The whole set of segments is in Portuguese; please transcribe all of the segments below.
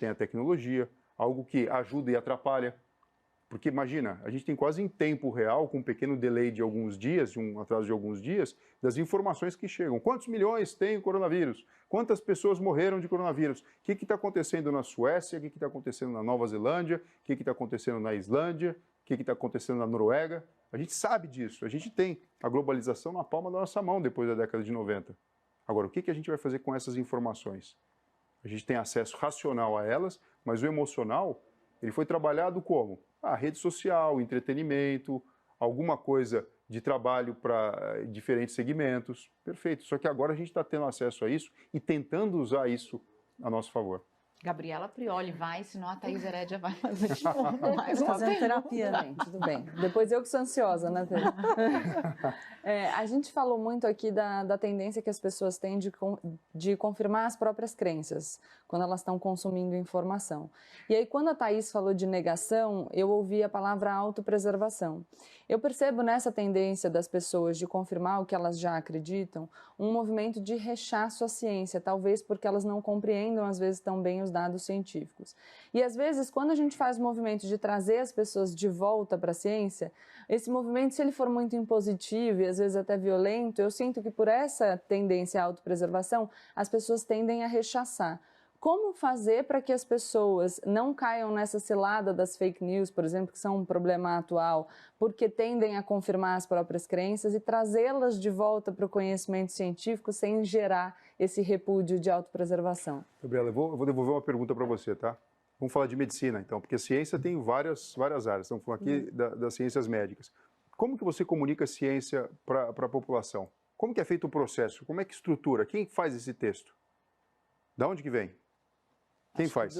tem a tecnologia, algo que ajuda e atrapalha. Porque imagina, a gente tem quase em tempo real, com um pequeno delay de alguns dias, um atraso de alguns dias, das informações que chegam. Quantos milhões tem o coronavírus? Quantas pessoas morreram de coronavírus? O que está acontecendo na Suécia? O que está acontecendo na Nova Zelândia? O que está acontecendo na Islândia? O que está acontecendo na Noruega? A gente sabe disso, a gente tem a globalização na palma da nossa mão depois da década de 90. Agora, o que a gente vai fazer com essas informações? A gente tem acesso racional a elas, mas o emocional, ele foi trabalhado como? Rede social, entretenimento, alguma coisa de trabalho para diferentes segmentos. Perfeito. Só que agora a gente está tendo acesso a isso e tentando usar isso a nosso favor. Gabriela Prioli vai, senão a Thaís Herédia vai fazer de novo. Mais Vou fazer uma terapia, né? Tudo bem. Depois eu que sou ansiosa, né, Pedro? A gente falou muito aqui da tendência que as pessoas têm de confirmar as próprias crenças quando elas estão consumindo informação. E aí, quando a Thaís falou de negação, eu ouvi a palavra autopreservação. Eu percebo nessa tendência das pessoas de confirmar o que elas já acreditam, um movimento de rechaço à ciência, talvez porque elas não compreendam, às vezes, tão bem os dados científicos. E, às vezes, quando a gente faz o movimento de trazer as pessoas de volta para a ciência, esse movimento, se ele for muito impositivo e, às vezes, até violento, eu sinto que, por essa tendência à autopreservação, as pessoas tendem a rechaçar. Como fazer para que as pessoas não caiam nessa cilada das fake news, por exemplo, que são um problema atual, porque tendem a confirmar as próprias crenças e trazê-las de volta para o conhecimento científico sem gerar esse repúdio de autopreservação? Gabriela, eu vou devolver uma pergunta para você, tá? Vamos falar de medicina, então, porque a ciência tem várias áreas. Estamos falando aqui das ciências médicas. Como que você comunica a ciência para a população? Como que é feito o processo? Como é que estrutura? Quem faz esse texto? Da onde que vem? Quem faz?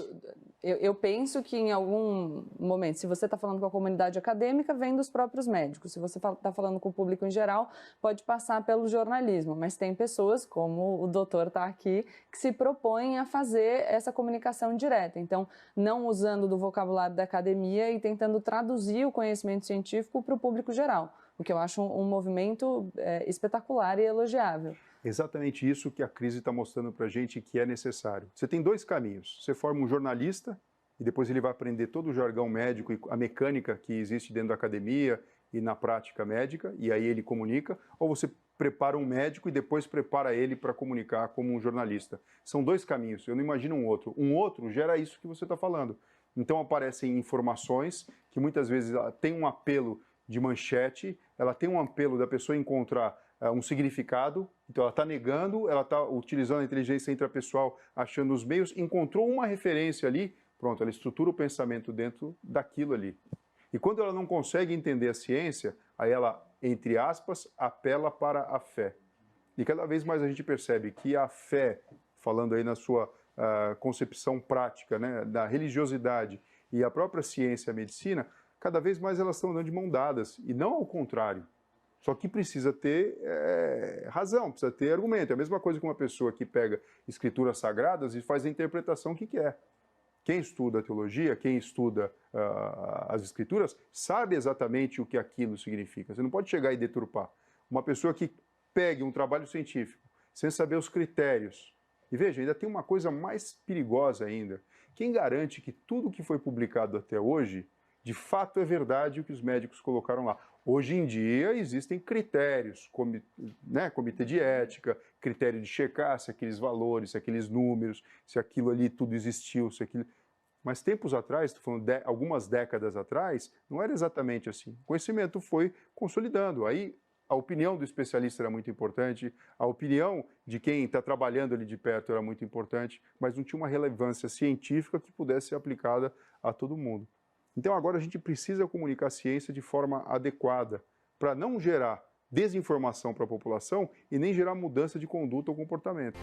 Eu penso que em algum momento, se você está falando com a comunidade acadêmica, vem dos próprios médicos. Se você está falando com o público em geral, pode passar pelo jornalismo. Mas tem pessoas, como o doutor está aqui, que se propõem a fazer essa comunicação direta. Então, não usando do vocabulário da academia e tentando traduzir o conhecimento científico para o público geral. O que eu acho um movimento espetacular e elogiável. Exatamente isso que a crise está mostrando para a gente que é necessário. Você tem dois caminhos. Você forma um jornalista e depois ele vai aprender todo o jargão médico e a mecânica que existe dentro da academia e na prática médica, e aí ele comunica, ou você prepara um médico e depois prepara ele para comunicar como um jornalista. São dois caminhos, eu não imagino um outro. Um outro gera isso que você está falando. Então aparecem informações que muitas vezes têm um apelo de manchete, ela tem um apelo da pessoa encontrar um significado, então ela está negando, ela está utilizando a inteligência intrapessoal, achando os meios, encontrou uma referência ali, pronto, ela estrutura o pensamento dentro daquilo ali. E quando ela não consegue entender a ciência, aí ela, entre aspas, apela para a fé. E cada vez mais a gente percebe que a fé, falando aí na sua concepção prática, né, da religiosidade e a própria ciência, a medicina, cada vez mais elas estão andando de mão dadas, e não ao contrário. Só que precisa ter razão, precisa ter argumento. É a mesma coisa que uma pessoa que pega escrituras sagradas e faz a interpretação que quer. Quem estuda a teologia, quem estuda as escrituras, sabe exatamente o que aquilo significa. Você não pode chegar e deturpar. Uma pessoa que pegue um trabalho científico sem saber os critérios. E veja, ainda tem uma coisa mais perigosa ainda. Quem garante que tudo que foi publicado até hoje, de fato é verdade o que os médicos colocaram lá? Hoje em dia existem critérios, comitê de ética, critério de checar se aqueles valores, se aqueles números, se aquilo ali tudo existiu, se aquilo... Mas tempos atrás, estou falando algumas décadas atrás, não era exatamente assim. O conhecimento foi consolidando. Aí a opinião do especialista era muito importante, a opinião de quem está trabalhando ali de perto era muito importante, mas não tinha uma relevância científica que pudesse ser aplicada a todo mundo. Então agora a gente precisa comunicar a ciência de forma adequada, para não gerar desinformação para a população e nem gerar mudança de conduta ou comportamento.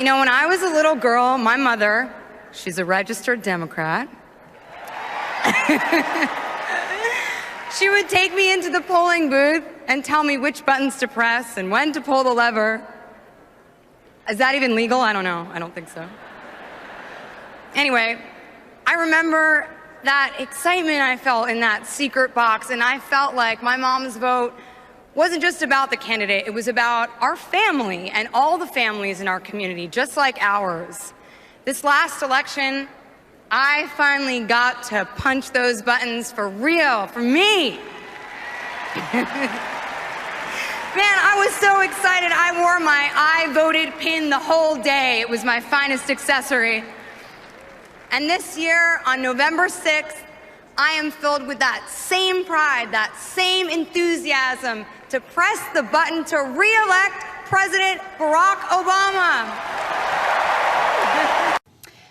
know, when I was a little girl, my mother, she's a registered Democrat, she would take me into the polling booth and tell me which buttons to press and when to pull the lever. Is that even legal? I don't know. I don't think so. Anyway, I remember that excitement I felt in that secret box, and I felt like my mom's vote wasn't just about the candidate, it was about our family and all the families in our community, just like ours. This last election, I finally got to punch those buttons for real, for me. Man, I was so excited. I wore my I voted pin the whole day. It was my finest accessory. And this year, on November 6th, I am filled with that same pride, that same enthusiasm to press the button to re-elect President Barack Obama.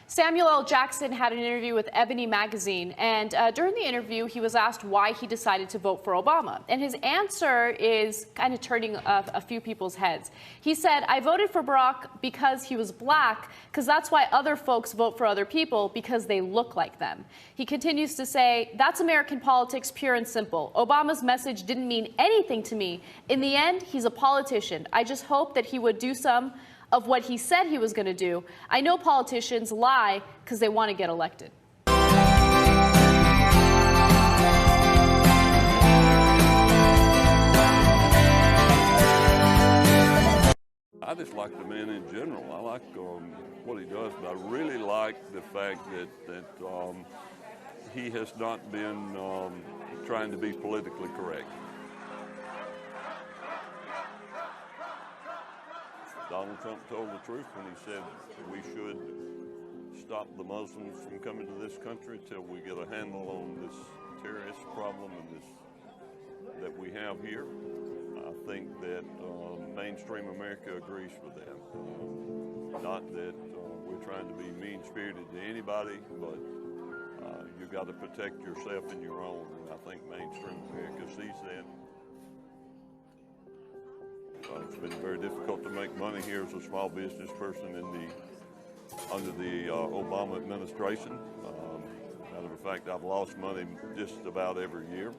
Samuel L. Jackson had an interview with Ebony Magazine, and during the interview, he was asked why he decided to vote for Obama. And his answer is kind of turning a few people's heads. He said, I voted for Barack because he was black, because that's why other folks vote for other people, because they look like them. He continues to say, that's American politics, pure and simple. Obama's message didn't mean anything to me. In the end, he's a politician. I just hope that he would do some of what he said he was going to do. I know politicians lie because they want to get elected. I just like the man in general. I like what he does, but I really like the fact that he has not been trying to be politically correct. Donald Trump told the truth when he said we should stop the Muslims from coming to this country until we get a handle on this terrorist problem and this that we have here. I think that mainstream America agrees with that. Not that we're trying to be mean-spirited to anybody, but you've got to protect yourself and your own, and I think mainstream America sees that. It's been very difficult to make money here as a small business person under the Obama administration. Matter of fact, I've lost money just about every year.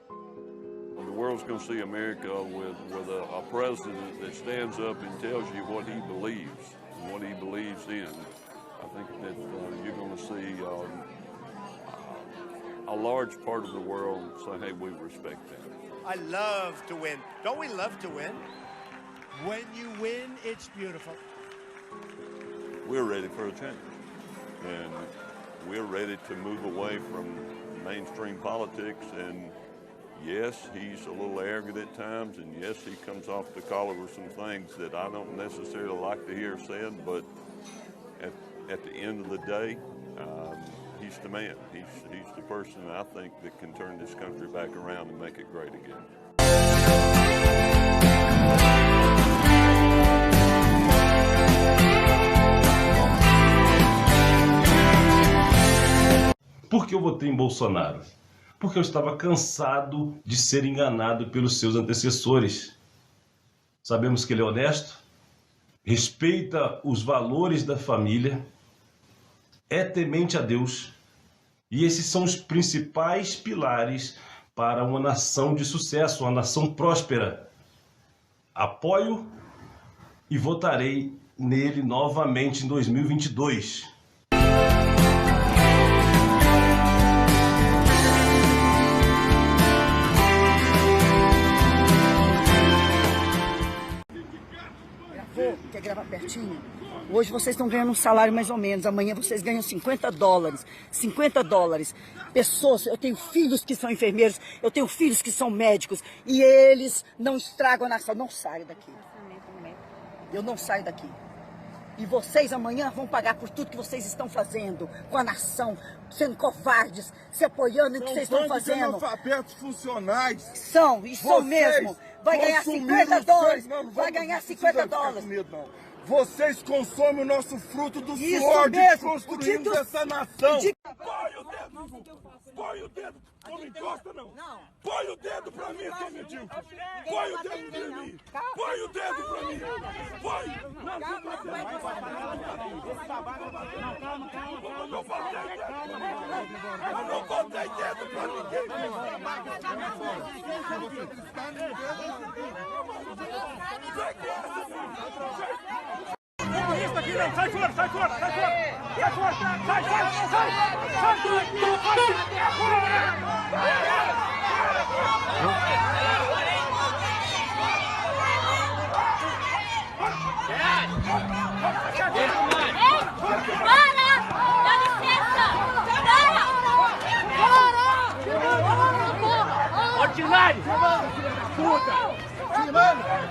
The world's going to see America with a president that stands up and tells you what he believes and what he believes in. I think that you're going to see a large part of the world say, hey, we respect that. I love to win. Don't we love to win? When you win, it's beautiful. We're ready for a change. And we're ready to move away from mainstream politics. And yes, he's a little arrogant at times. And yes, he comes off the collar with some things that I don't necessarily like to hear said. But at the end of the day, he's the man. He's the person I think that can turn this country back around and make it great again. Por que eu votei em Bolsonaro? Porque eu estava cansado de ser enganado pelos seus antecessores. Sabemos que ele é honesto, respeita os valores da família, é temente a Deus. E esses são os principais pilares para uma nação de sucesso, uma nação próspera. Apoio e votarei nele novamente em 2022. Quer gravar pertinho? Hoje vocês estão ganhando um salário mais ou menos, amanhã vocês ganham $50. 50 dólares. Pessoas, eu tenho filhos que são enfermeiros, eu tenho filhos que são médicos e eles não estragam a nação. Não saio daqui. Eu não saio daqui. E vocês amanhã vão pagar por tudo que vocês estão fazendo com a nação, sendo covardes, se apoiando no que vocês estão fazendo. São analfabetos funcionais. São, e são mesmo. Vai ganhar $50. Vai ganhar $50. Vocês consomem o nosso fruto do Isso suor de mesmo. construirmos essa nação. Põe o dedo! Põe o dedo! Não me encosta, não! Põe o dedo pra mim, seu medíocre! Põe o dedo pra mim! Põe o dedo pra mim! Põe! Não, eu não botei dedo pra ninguém! Isso aqui não, sai fora, sai fora, sai fora, sai fora, sai, Ordinário! Puta! Ordinário!